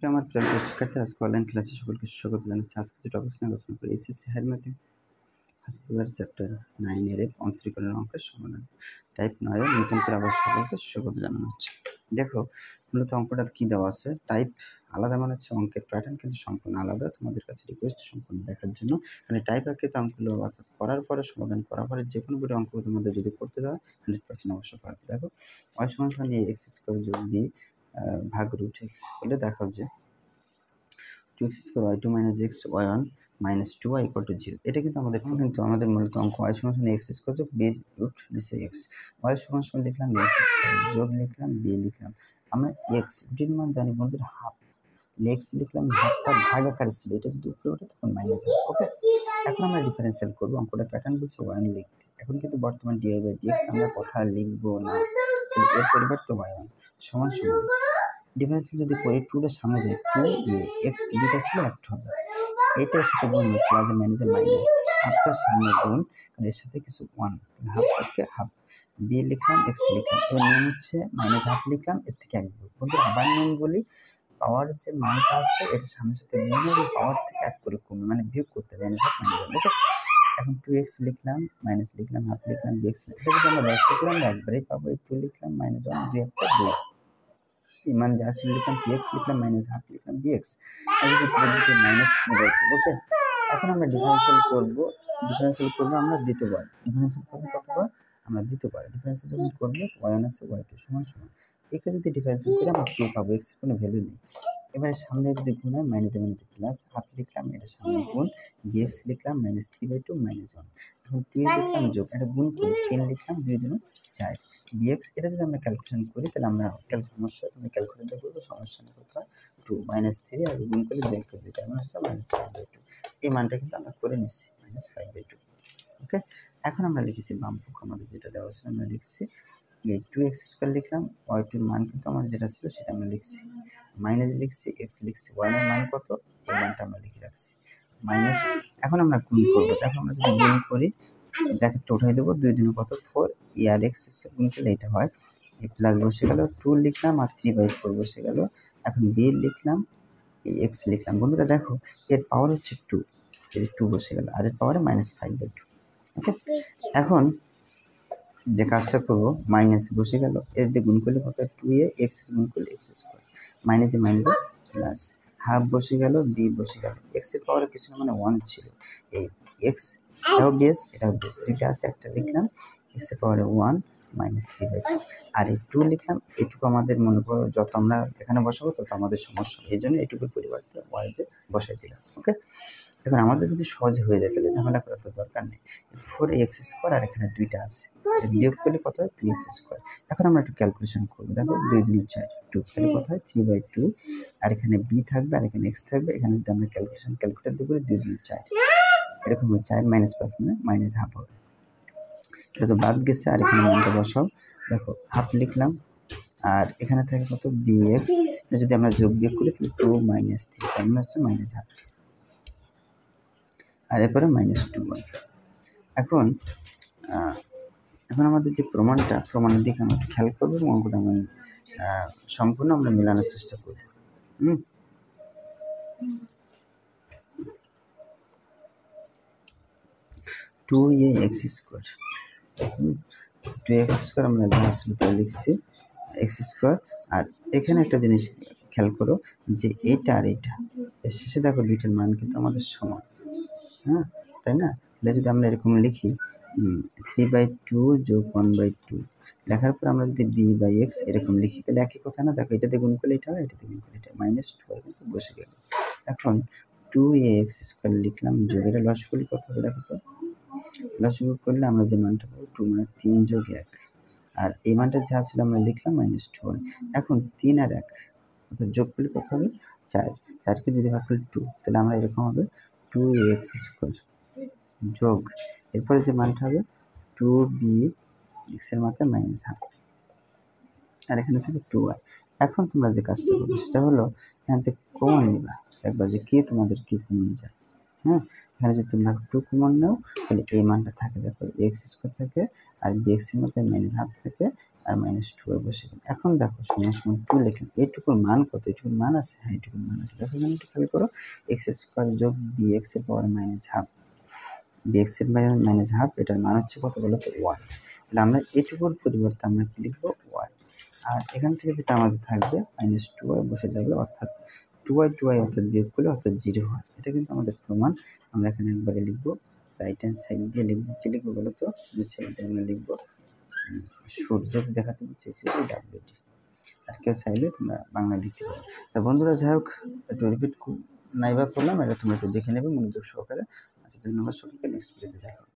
আমার প্রিয় শিক্ষার্থী, আজকে অনলাইন ক্লাসে সকলকে স্বাগত জানাচ্ছি। আজকে যে টপিক নিয়ে আলোচনা করি, এসএসসি হায়ার ম্যাথমেটিক্স চ্যাপ্টার 9 এর অন্তরীকরণ অঙ্কের সমাধান টাইপ 9 এর নতুন করে আবার সকলকে স্বাগত জানানো হচ্ছে। দেখো, মূলত অঙ্কটা কি দেওয়া আছে, টাইপ আলাদা মানে হচ্ছে অঙ্কের প্যাটার্ন কিন্তু সম্পূর্ণ আলাদা। তোমাদের কাছে রিকোয়েস্ট সম্পূর্ণ দেখার জন্য, মানে টাইপ আকৃত অঙ্কগুলো অর্থাৎ করার পরে সমাধান করার পরে যে কোনো বড় অঙ্ক তোমাদের যদি করতে দেওয়া 100% অবশ্যই পারবে। দেখো, y সমান এক্স স্কোয়ার যোগ বি ভাগ রুট এক্স বলে দেখাও যে 2x square y2 minus x y1 minus 2y equal to 0। এটা কিন্তু আমাদের মূলত অঙ্ক y সমান x স্কোয়ার যোগ b রুট নিচে x, y সমান লিখলাম x স্কোয়ার যোগ লিখলাম b লিখলাম। আমরা x রুটের মান জানি বন্ধুরা হাফ, x লিখলাম, হাফটা ভাগ আকারে ছিল, এটা যদি উপরে ওঠে তখন মাইনাস হাফ। ওকে, এখন আমরা ডিফারেন্সিয়াল করবো। অঙ্কটা প্যাটার্ন বলছে y1 লিখতে। এখন কিন্তু বর্তমান dy বাই dx আমরা কথা লিখবো না, কিন্তু এর পরিবর্তে y1 সমান সমান ডিফারেন্সিয়াল যদি করি 2 এর সামনে যায় 2a x দুটো ছিল একটা হবে, এটার সাথে গুণ প্লাস মাইনাস মাইনাস হাফটার সামনে গুণ, কারণ এর সাথে কিছু 1 হাফ থেকে হাফ, b লিখলাম x লিখলাম। এবার নিয়ম হচ্ছে মাইনাস হাফ লিখলাম, এর থেকে এক বিয়োগ। বন্ধু আবার নিয়ম বলি, পাওয়ার যে মানটা আছে এটা সামনের সাথে গুণ এবং পাওয়ার থেকে এক করে কমবে, মানে বিয়োগ করতে হবে, মাইনাস হাফ মাইনাস হাফ। ওকে, এখন 2x লিখলাম, মাইনাস লিখলাম, হাফ লিখলাম, bx লিখলাম। এটা যদি আমরা রস করে আমরা একবারেই পাবো, 2 লিখলাম, মাইনাস 1 2 একটা 2, মান যা ছিল লিখলাম, 2x লিখলাম, মাইনাস হাফ লিখলাম, dx মাইনাস 3/2। ওকে, এখন আমরা ডিফারেন্সিয়াল করবো আমরা দ্বিতীয়বার। ডিফারেন্সিয়াল করবো কতবার? আমরা দ্বিতীয়বার। ডিফারেন্সিয়াল যখন করবো y1 আছে y2 সমান সমান, একে যদি ডিফারেন্সিয়াল করে আমরা 2 পাবো, x এর কোনো ভ্যালু নেই। এবারে সামনে যদি গুণ হয় মাইনাসে মাইনাসে প্লাস, হাফ লিখলাম, এটা সামনে গুণ, bx লিখলাম, মাইনাস 3/2 মাইনাস 1। এখন 2 লিখলাম যোগ, এটা গুণ করে 3 লিখলাম, 2 2 4 bx। এটা যদি আমরা ক্যালকুলেশন করি তাহলে আমরা সমস্যা তুমি ক্যালকুলেটর করবো, সমস্যা না করতে হয় 2 মাইনাস 3 আর গুণ করলে 2 কে 2 তার মানে হচ্ছে মাইনাস 5/2। এই মানটা কিন্তু আমরা করে নিচ্ছি মাইনাস 5/2। ওকে, এখন আমরা লিখেছি বাম পক্ষ আমাদের যেটা দেওয়া ছিল আমরা লিখছি এই 2x স্কোয়ার লিখলাম, y2 এর মান কিন্তু আমার যেটা ছিল সেটা আমরা লিখছি, মাইনাস লিখছি, x লিখছি, y এর মান কত এই মানটা আমরা লিখে রাখছি মাইনাস। এখন আমরা গুণ করবো, দেখো আমরা যদি গুণ করি ব্র্যাকেটটা উঠাই দেবো, 2 2 কত 4, আর x গুণ করলে এটা হয়, এই প্লাস বসে গেল, 2 লিখলাম আর 3/4 বসে গেল। এখন b লিখলাম, এই x লিখলাম। বন্ধুরা দেখো, এর পাওয়ার হচ্ছে 2, এই 2 বসে গেল, আর এর পাওয়ারে মাইনাস 5/2। ওকে, এখন যে কাজটা করবো, মাইনাস বসে গেল, এর যে গুণ করলে কত 2a x গুণ করলে x স্কোয়ার, মাইনাসে মাইনাসে প্লাস, হাফ বসে গেল, b বসে গেল, x এর পাওয়ারে কিছু না মানে 1 ছিল, এই x এটাও বেস এটাও বেস, দুইটা আছে, একটা লিখলাম, x এর পাওয়ারে 1 মাইনাস 3/2, আর এই 2 লিখলাম। এটুকু আমাদের মনে করো যত আমরা এখানে বসাবো তত আমাদের সমস্যা, এই জন্য এটুকুর পরিবর্তে y যে বসাই দিলাম। ওকে, এখন আমাদের যদি সহজ হয়ে যায় তাহলে ঝামেলা করার তো দরকার নেই। 4x স্কোয়ার আর এখানে দুইটা আছে, বিয়োগ করলে কত হয় 2x স্কোয়ার। এখন আমরা একটু ক্যালকুলেশন করবো, দেখো 2 2 4 2, তাহলে কত হয় 3/2, আর এখানে b থাকবে আর এখানে x থাকবে। এখানে যদি আমরা ক্যালকুলেটর দিয়ে করি 2 2 4 এরকম হয়, 4 মাইনাস 5 মানে মাইনাস হাফ হবে, এটা তো বাদ গেছে। আর এখানে মানটা বসাও, দেখো হাফ লিখলাম, আর এখানে থাকে কত bx, যদি আমরা যোগ বিয়োগ করি তাহলে 2 মাইনাস 3 তার মানে হচ্ছে মাইনাস হাফ, আর এরপরে মাইনাস 2y। এখন আমাদের যে প্রমাণের দিকে আমরা একটু খেয়াল করবো এবং অঙ্কটা আমি সম্পূর্ণ আমরা মেলানোর চেষ্টা করব। 2ax স্কোয়ার, 2x স্কোয়ার আমরা যা আসলে তাই লিখছি x স্কোয়ার। আর এখানে একটা জিনিস খেয়াল করো যে এটা আর এটা এর শেষে দেখো দুইটার মান কিন্তু আমাদের সমান, হ্যাঁ তাই না? তাহলে যদি আমরা এরকম লিখি 3/2 যোগ 1/2 লেখার পর আমরা যদি b বাই x এরকম লিখি তাহলে একই কথা না? দেখো এটাতে গুণ করলে এটা হয়, এটাতে গুণ করলে এটা, মাইনাস 2 কিন্তু বসে গেল। এখন 2ax স্কোয়ার লিখলাম যোগ, এটা লসাগু কত হবে দেখো তো, লসাগু করলে আমরা যে মানটা পাবো 2 মানে 3 যোগ 1, আর এই মানটা যা ছিল আমরা লিখলাম মাইনাস 2 হয়। এখন 3 আর 1 অর্থাৎ যোগ করলে কত হবে 4, 4কে যদি ভাগ করলে 2, তাহলে আমরা এরকম হবে 2ax স্কোয়ার যোগ, এরপরে যে মানটা হবে 2b x এর মাথায় মাইনাস হাফ, আর এখানে থেকে 2y। এখন তোমরা যে কাজটা করবে সেটা হলো এখান থেকে কমন নিবা একবার, যে কি তোমাদের কি কমন যায়। হ্যাঁ, এখানে যদি তোমরা 2 কমন নাও তাহলে এই মানটা থাকে, দেখো x স্কোয়ার থাকে আর bx এর মধ্যে মাইনাস হাফ থাকে, আর -2 বসে দিন। এখন দেখো সমান সমান 2 লিখলাম। এইটুকুর মান কত? এইটুকুর মান আছে? হ্যাঁ, এইটুকুর মান আছে। দেখো এখানে একটু খেয়াল করো, x² যোগ bx এর পাওয়ার -12 bx এর -12 এটার মান হচ্ছে কত বলো তো? y। তাহলে আমরা এটুকুর পরিবর্তে আমরা কি লিখবো? y। আর এখান থেকে যেটা আমাদের থাকবে -2y বসে যাবে, অর্থাৎ 2y অর্থাৎ বিয়োগ করলে অর্থাৎ 0 হয়। এটা কিন্তু আমাদের প্রমাণ। আমরা এখানে একবারে লিখবো, রাইট হ্যান্ড সাইড দিয়ে লিখবো। কি লিখবো বলো তো? যে সাইড দিয়ে আমরা লিখবো সূর্য দেখাতে চেয়েছি WD। আর কেউ চাইলে তোমরা বাংলা লিখতে পারো। তা বন্ধুরা, যাই হোক, একটু রিপিট নাইবা করলাম, এটা তোমরা একটু দেখে নেবে মনোযোগ সহকারে। আচ্ছা, ধন্যবাদ সকলকে। নেক্সট ভিডিওতে দেখা হবে।